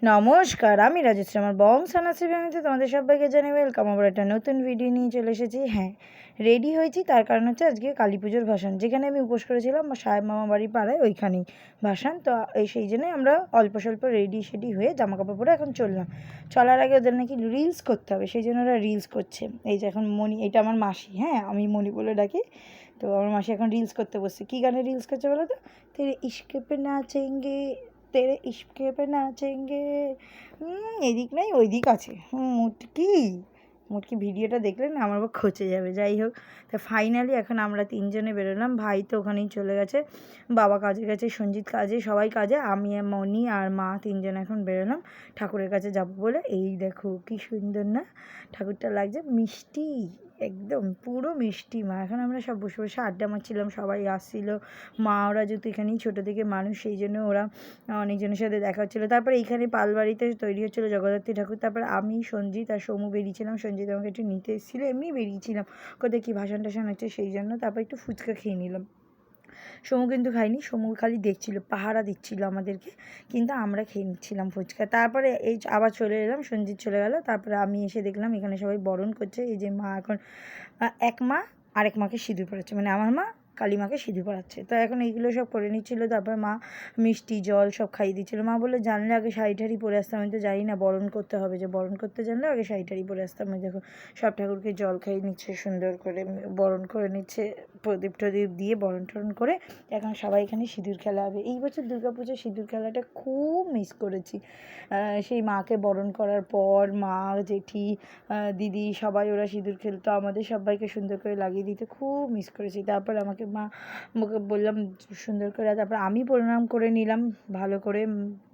নমস্কার, আমি রাজশ্রী। আমার বংশানাশ্রী ফ্যামিলিতে তোমাদের সবাইকে জানাই ওয়েলকাম। আবার একটা নতুন ভিডিও নিয়ে চলে এসেছি। হ্যাঁ, রেডি হয়েছি, তার কারণ হচ্ছে আজকে কালী পুজোর ভাসান, যেখানে আমি উপোস করেছিলাম সাহেব মামা বাড়ি পাড়ায়, ওইখানেই ভাসান। তো সেই জন্যই আমরা অল্প স্বল্প রেডি সেডি হয়ে জামা কাপড় পরে এখন চললাম। চলার আগে ওদের নাকি রিলস করতে হবে, সেই জন্য ওরা রিলস করছে। এই যে এখন মণি, এটা আমার মাসি, হ্যাঁ আমি মণি বলে ডাকি। তো আমার মাসি এখন রিলস করতে বসছে। কী গানে রিলস করছে বলো তো? তেরে ইশকে পে নাচেঙ্গে, তেরে ইশকে পে নাচেঙ্গে। এদিক নাই ওই দিক আছে। মুটকি ভিডিওটা দেখলে না আমার আবার খচে যাবে। যাই হোক, তা ফাইনালি এখন আমরা তিনজনে বেরোলাম। ভাই তো ওখানেই চলে গেছে, বাবা কাজে গেছে, সঞ্জিত কাজে, সবাই কাজে। আমি মনি আর মা তিনজন এখন বেরোলাম ঠাকুরের কাছে যাব বলে। এই দেখো কি সুন্দর না ঠাকুরটা লাগছে, মিষ্টি একদম পুরো মিষ্টি মা। এখন আমরা সব বসে বসে আড্ডা মারছিলাম, সবাই আসছিল। মা ওরা যেহেতু এখানেই ছোটো থেকে মানুষ, সেই জন্য ওরা অনেকজনের সাথে দেখা হচ্ছিলো। তারপরে এইখানে পালবাড়িতে তৈরি হচ্ছিলো জগদ্ধাত্রী ঠাকুর। তারপরে আমি, সঞ্জিত আর সৌমু বেরিয়েছিলাম। সঞ্জিত আমাকে একটু নিতে এসেছিলো, এমনি বেরিয়েছিলাম কোথায় কী ভাসান টাসান হচ্ছে সেই জন্য। তারপর একটু ফুচকা খেয়ে নিলাম। সমু কিন্তু খাইনি, সমু খালি দেখছিল, পাহারা দিচ্ছিল আমাদেরকে, কিন্তু আমরা খেয়ে নিচ্ছিলাম ফুচকা। তারপরে এই আবার চলে এলাম, সঞ্জিত চলে গেল। তারপরে আমি এসে দেখলাম এখানে সবাই বরণ করছে। এই যে মা এখন এক মা আরেক মাকে সিঁদুর পড়াচ্ছে, মানে আমার মা কালী মাকে সিঁদুর পড়াচ্ছে। তো এখন এইগুলো সব করে নিচ্ছিলো। তারপর মা মিষ্টি জল সব খাইয়ে দিচ্ছিলো। মা বললো জানলে আগে শাড়ি ঠাড়ি পরে আসতাম। আমি তো জানি না বরণ করতে হবে, যে বরণ করতে জানলে আগে শাড়ি ঠাড়ি পরে আসতাম। আমি দেখো সব ঠাকুরকে জল খাইয়ে নিচ্ছে, সুন্দর করে বরণ করে নিচ্ছে, প্রদীপ টদীপ দিয়ে বরণ টরণ করে। এখন সবাই এখানে সিঁদুর খেলা হবে। এই বছর দুর্গাপুজোর সিঁদুর খেলাটা খুব মিস করেছি। সেই মাকে বরণ করার পর মা, জেঠি, দিদি সবাই ওরা সিঁদুর খেলতো, আমাদের সবাইকে সুন্দর করে লাগিয়ে দিতে খুব মিস করেছি। তারপর আমাকে বললাম সুন্দর করে, তারপর আমি প্রণাম করে নিলাম ভালো করে,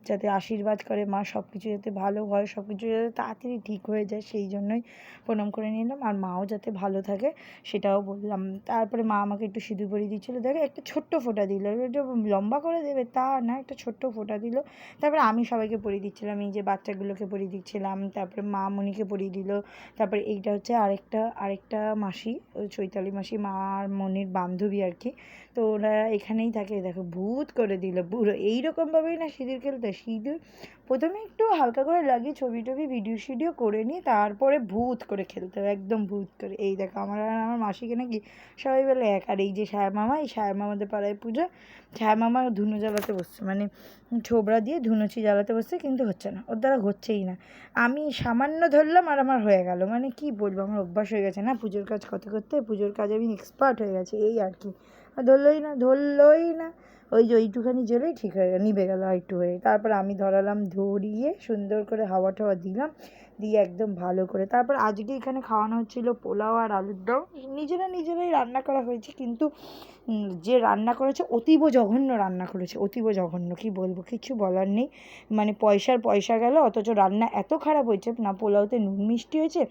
যাতে আশীর্বাদ করে মা সব কিছু যাতে ভালো হয়, সব কিছু যাতে তাড়াতাড়ি ঠিক হয়ে যায়, সেই জন্যই প্রণাম করে নিলাম। আর মাও যাতে ভালো থাকে সেটাও বললাম। তারপরে মা আমাকে একটু সিঁদুর পরিয়ে দিচ্ছিলো। দেখো একটা ছোট্ট ফোঁটা দিল, একটু লম্বা করে দেবে তা না, একটা ছোট্ট ফোঁটা দিল। তারপরে আমি সবাইকে পরিয়ে দিচ্ছিলাম, এই যে বাচ্চাগুলোকে পরিয়ে দিচ্ছিলাম। তারপরে মা মনিকে পরিয়ে দিল। তারপরে এইটা হচ্ছে আরেকটা মাসি, ওই চৈতালি মাসি, মা আর মনির বান্ধবী আর কি। তো ওরা এখানেই থাকে। দেখো ভূত করে দিল পুরো। এইরকমভাবেই না সিঁদুর খেলতে, সিঁদুর প্রথমে একটু হালকা করে লাগিয়ে ছবি টবি ভিডিও সিডিও করে নিই, তারপরে ভূত করে খেলতে হবে, একদম ভূত করে। এই দেখো আমার আর আমার মাসিকে নাকি সবাই বলে এক। আর এই যে সাহেব মামা, এই সাহেব মামাদের পাড়ায় পুজো, সাহেব মামা ধুনো জ্বালাতে বসছে, মানে ছোবড়া দিয়ে ধুনুচি জ্বালাতে বসছে, কিন্তু হচ্ছে না, ওর দ্বারা হচ্ছেই না। আমি সামান্য ধরলাম আর আমার হয়ে গেল, মানে কি বলবো, আমার অভ্যাস হয়ে গেছে না পুজোর কাজ করতে করতে, পুজোর কাজে আমি এক্সপার্ট হয়ে গেছি, এই আর কি। আর ধরলই না, ওই যে ওইটুখানি জলেই ঠিক হয়ে গেল, নিভে গেল আর একটু হয়ে। তারপর আমি ধরালাম, ধরিয়ে সুন্দর করে হাওয়া টাওয়া দিলাম, দিয়ে একদম ভালো করে। তারপর আজকে এখানে খাওয়ানো হচ্ছিলো পোলাও আর আলুর দম, নিজেরাই রান্না করা হয়েছে, কিন্তু যে রান্না করেছে অতীব জঘন্য রান্না করেছে, অতীব জঘন্য, কি বলবো, কিছু বলার নেই। মানে পয়সা গেল, অথচ রান্না এত খারাপ হয়েছে, না পোলাওতে নুন মিষ্টি হয়েছে,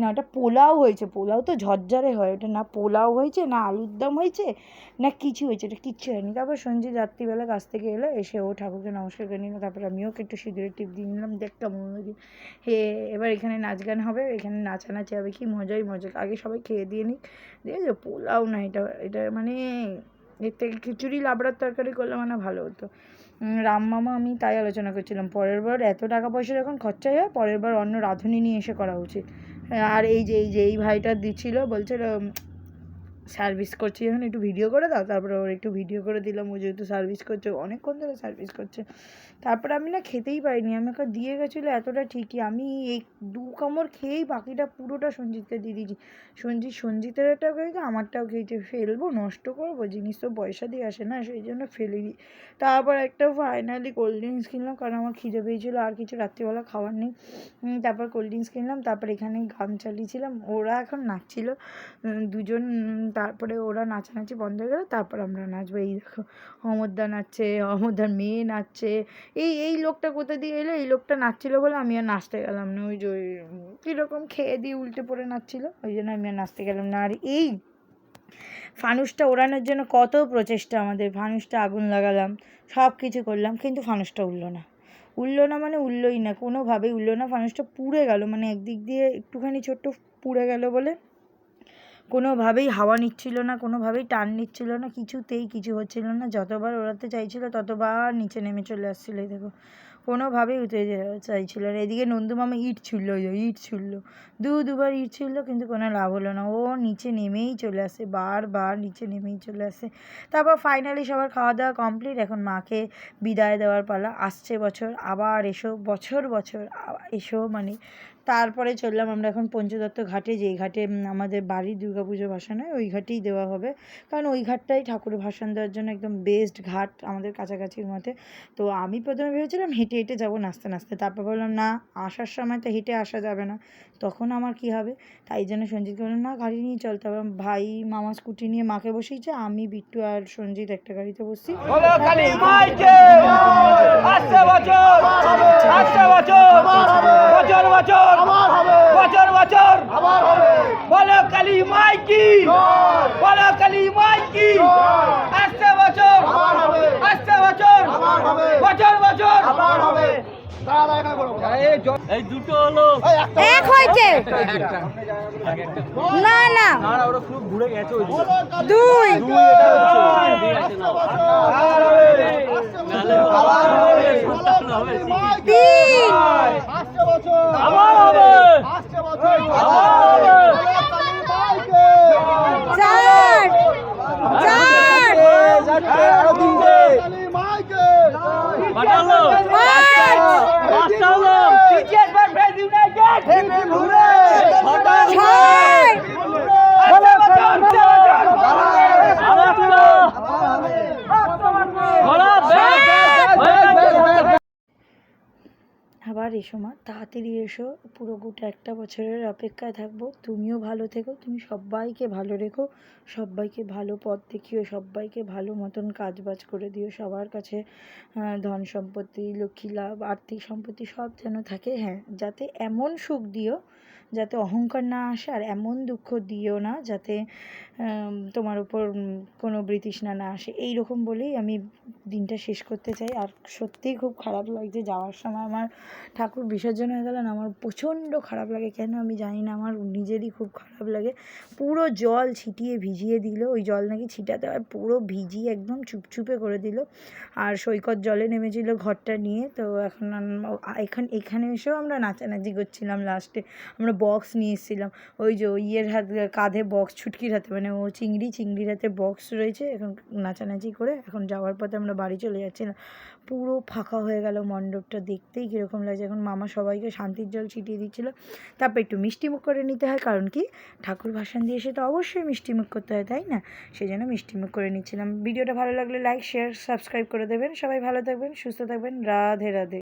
না ওটা পোলাও হয়েছে, পোলাও তো ঝরঝরে হয়, ওটা না পোলাও হয়েছে, না আলুর দম হয়েছে, না কিছু হয়েছে, ওটা কিচ্ছু হয়নি। তারপর সঞ্জিত রাত্রিবেলা কাছ থেকে এলো, এসে ও ঠাকুরকে নমস্কার করে নিল। তারপর আমিও একটু সিঁদুরের টিপ দিয়ে নিলাম, দেখ কেমন লাগে। এবার এখানে নাচ গান হবে, এখানে নাচানাচি হবে, কি মজা। আগে সবাই খেয়ে দিয়ে নিক। দিয়ে যে পোলাও না, এটা মানে এর থেকে খিচুড়ি লাবড়ার তরকারি করলে মানে ভালো হতো। রামমামা আমি তাই আলোচনা করছিলাম, পরের বার এত টাকা পয়সা যখন খরচাই হয়, পরের বার অন্য রাঁধুনি নিয়ে এসে করা উচিত। আর এই ভাইটা দিচ্ছিলো, বলছিল সার্ভিস করছি যখন একটু ভিডিও করে দাও। তারপরে ওর একটু ভিডিও করে দিলাম, ও যেহেতু সার্ভিস করছে, অনেকক্ষণ ধরে সার্ভিস করছে। তারপরে আমি না খেতেই পারিনি, আমাকে দিয়ে গেছিলো এতটা ঠিকই, আমি এই 2 কামড় খেয়েই বাকিটা পুরোটা সঞ্জিতকে দিয়ে দিয়েছি। সঞ্জিতেরটাও খেয়েছে, আমারটাও খেয়েছে। ফেলবো, নষ্ট করবো জিনিস, তো পয়সা দিয়ে আসে না, সেই জন্য ফেলে দিই। তারপর একটা ফাইনালি কোল্ড ড্রিঙ্কস কিনলাম, কারণ আমার খিদে পেয়েছিলো, আর কিছু রাত্রিবেলা খাওয়ার নেই। তারপর কোল্ড ড্রিঙ্কস কিনলাম। তারপর এখানে গান চালিয়েছিলাম, ওরা এখন নাচছিল দুজন। তারপরে ওরা নাচানাচি বন্ধ হয়ে গেল, তারপর আমরা নাচবো। এই দেখো অমরদা নাচছে, অমরদার মেয়ে নাচছে। এই লোকটা কোথা দিয়ে এলো, এই লোকটা নাচছিলো বলে আমি আর নাচতে গেলাম না। ওই যে কীরকম খেয়ে দিয়ে উল্টে পড়ে নাচছিলো, ওই জন্য আমি আর নাচতে গেলাম না। আর এই ফানুসটা ওড়ানোর জন্য কত প্রচেষ্টা আমাদের, ফানুসটা আগুন লাগালাম, সব কিছু করলাম, কিন্তু ফানুসটা উঠলো না, মানে উঠলোই না, কোনোভাবেই উঠলো না। ফানুসটা পুড়ে গেল, মানে একদিক দিয়ে একটুখানি ছোট্ট পুড়ে গেল বলে কোনোভাবেই হাওয়া নিচ্ছিল না, কোনোভাবেই টান নিচ্ছিল না, কিছুতেই কিছু হচ্ছিল না। যতবার ওড়াতে চাইছিল ততবার নিচে নেমে চলে আসছিলো। এই দেখো কোনোভাবেই উঠে চাইছিল না। এদিকে নন্দুমামা ইট ছুড়ল, ইট ছুড়ল, দুবার ইট ছুড়ল, কিন্তু কোনো লাভ হলো না। ও নিচে নেমেই চলে আসে, বারবার নিচে নেমেই চলে আসে। তারপর ফাইনালি সবার খাওয়া দাওয়া কমপ্লিট। এখন মাকে বিদায় দেওয়ার পালা। আসছে বছর আবার এসো, বছর আবার এসো মানে। তারপরে চললাম আমরা এখন পঞ্চদত্ত ঘাটে, যেই ঘাটে আমাদের বাড়ির দুর্গাপুজো ভাসান হয়, ওই ঘাটেই দেওয়া হবে। কারণ ওই ঘাটটাই ঠাকুর ভাসান দেওয়ার জন্য একদম বেস্ট ঘাট আমাদের কাছাকাছির মধ্যে। তো আমি প্রথমে ভেবেছিলাম হেঁটে হেঁটে যাবো নাচতে নাচতে, তারপর বললাম না, আসার সময় তো হেঁটে আসা যাবে না, তখন আমার কি হবে। তাই জন্য সঞ্জিতকে বললাম না, গাড়ি নিয়ে চল। তারপর ভাই মামা স্কুটি নিয়ে মাকে বসিয়েছে, আমি বিট্টু আর সঞ্জিত একটা গাড়িতে বসছি। এই দুটো হলো এক হয়েছে না না ওরা খুব ঘুরে গেছে দুই তিন চার আবার এসো মা, তাড়াতাড়ি এসো। পুরো গোটা একটা বছরের অপেক্ষায় থাকবো। তুমিও ভালো থেকো, তুমি সবাইকে ভালো রেখো, সবাইকে ভালো পথ দেখিও, সবাইকে ভালো মতন কাজবাজ করে দিও। সবার কাছে ধন সম্পত্তি, লক্ষ্মী লাভ, আর্থিক সম্পত্তি সব যেন থাকে। হ্যাঁ, যাতে এমন সুখ দিও যাতে অহংকার না আসে, আর এমন দুঃখ দিও না যাতে তোমার উপর কোনো বৃতৃষ্ণা না আসে। এই রকম বলেই আমি দিনটা শেষ করতে চাই। আর সত্যিই খুব খারাপ লাগছে, যাওয়ার সময় আমার ঠাকুর বিসর্জন হয়ে গেলেন, আমার প্রচণ্ড খারাপ লাগে, কেন আমি জানি না, আমার নিজেরই খুব খারাপ লাগে। পুরো জল ছিটিয়ে ভিজিয়ে দিল, ওই জল নাকি ছিটাতে হয়, পুরো ভিজিয়ে একদম চুপচুপে করে দিল। আর সৈকত জলে নেমেছিল ঘরটা নিয়ে। তো এখন এখানে এসেও আমরা নাচানাচি করছিলাম। লাস্টে আমরা বক্স নিয়ে এসেছিলাম, ওই যে ইয়ের কাঁধে বক্স, ছুটকির হাতে, মানে ও চিংড়ির হাতে বক্স রয়েছে। এখন নাচানাচি করে এখন যাওয়ার পথে আমরা বাড়ি চলে যাচ্ছিলাম। পুরো ফাঁকা হয়ে গেল মণ্ডপটা, দেখতেই কীরকম লাগছে। এখন মামা সবাইকে শান্তির জল ছিটিয়ে দিচ্ছিলো। তারপর একটু মিষ্টিমুখ করে নিতে হয়, কারণ কি ঠাকুর ভাসান দিয়ে এসে তো অবশ্যই মিষ্টিমুখ করতে হয়, তাই না? সেই জন্য মিষ্টিমুখ করে নিচ্ছিলাম। ভিডিওটা ভালো লাগলে লাইক, শেয়ার, সাবস্ক্রাইব করে দেবেন। সবাই ভালো থাকবেন, সুস্থ থাকবেন। রাধে রাধে।